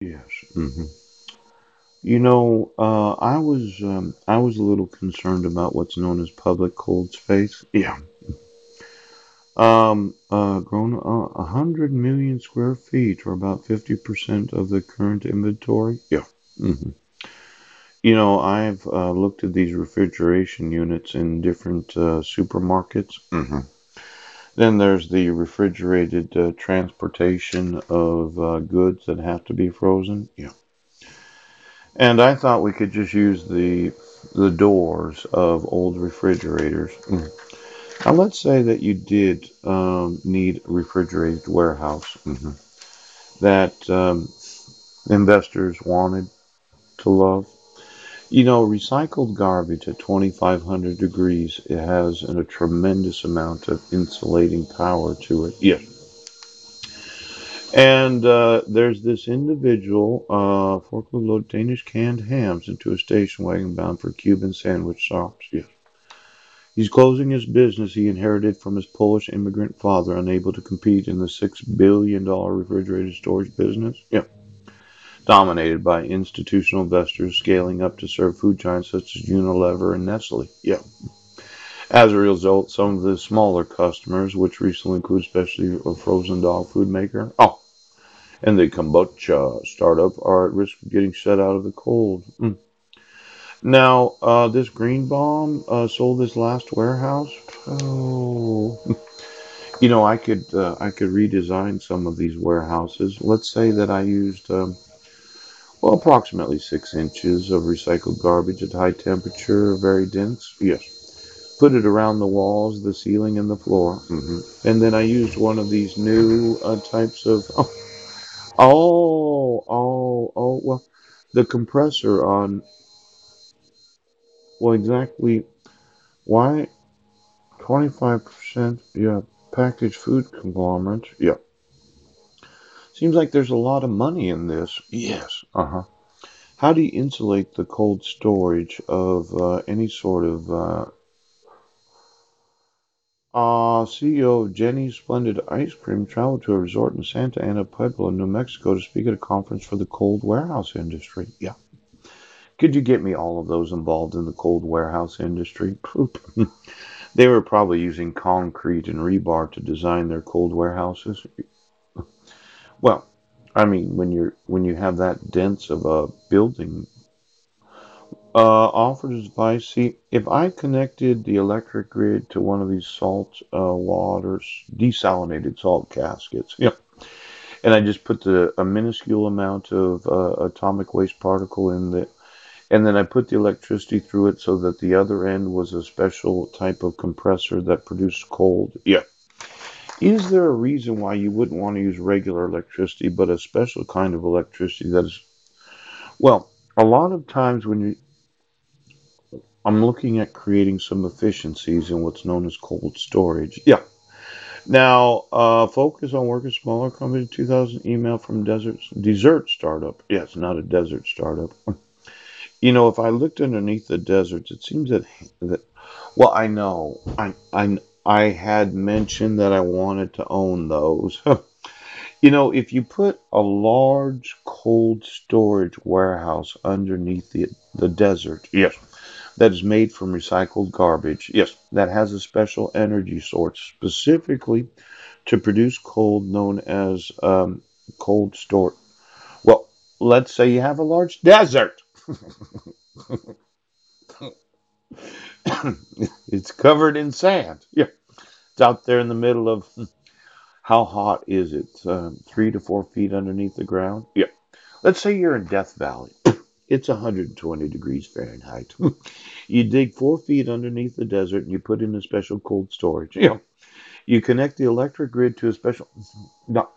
Yes. I was a little concerned about what's known as public cold space. Yeah. Grown 100 million square feet, or about 50% of the current inventory. Yeah. hmm I've looked at these refrigeration units in different supermarkets. Then there's the refrigerated transportation of goods that have to be frozen. Yeah. And I thought we could just use the doors of old refrigerators. Now, let's say that you did need a refrigerated warehouse that investors wanted to love. Recycled garbage at 2,500 degrees, it has a tremendous amount of insulating power to it. Yes. And there's this individual, forklift load Danish canned hams into a station wagon bound for Cuban sandwich shops. Yes. He's closing his business he inherited from his Polish immigrant father, unable to compete in the $6 billion refrigerated storage business. Yeah. Dominated by institutional investors scaling up to serve food giants such as Unilever and Nestle. Yeah. As a result, some of the smaller customers, which recently include especially a frozen dog food maker, and the kombucha startup, are at risk of getting shut out of the cold. Now, this Greenbaum sold his last warehouse. Oh, I could redesign some of these warehouses. Let's say that I used approximately 6 inches of recycled garbage at high temperature, very dense. Yes. Put it around the walls, the ceiling, and the floor. And then I used one of these new types of. Well, the compressor on. Well, exactly why 25%? Yeah, packaged food conglomerate. Yeah. Seems like there's a lot of money in this. Yes. How do you insulate the cold storage of any sort of CEO of Jenny's Splendid Ice Cream traveled to a resort in Santa Ana Pueblo, New Mexico to speak at a conference for the cold warehouse industry. Yeah. Could you get me all of those involved in the cold warehouse industry? Poop. They were probably using concrete and rebar to design their cold warehouses. Well, I mean, when you have that dense of a building, offered advice. See, if I connected the electric grid to one of these salt waters, desalinated salt caskets, yeah, and I just put a minuscule amount of atomic waste particle in the, and then I put the electricity through it so that the other end was a special type of compressor that produced cold. Yeah. Is there a reason why you wouldn't want to use regular electricity, but a special kind of electricity that is, well, a lot of times I'm looking at creating some efficiencies in what's known as cold storage. Yeah. Now, focus on working smaller company. 2,000 email from desert startup. Yeah, it's not a desert startup. If I looked underneath the deserts, it seems that well, I know I had mentioned that I wanted to own those. If you put a large cold storage warehouse underneath the desert, yes, that is made from recycled garbage, yes, that has a special energy source specifically to produce cold known as cold store. Well, let's say you have a large desert. It's covered in sand. Yeah, it's out there in the middle of. How hot is it? 3 to 4 feet underneath the ground. Yeah. Let's say you're in Death Valley. It's 120 degrees Fahrenheit. You dig 4 feet underneath the desert and you put in a special cold storage. You connect the electric grid to a special. No.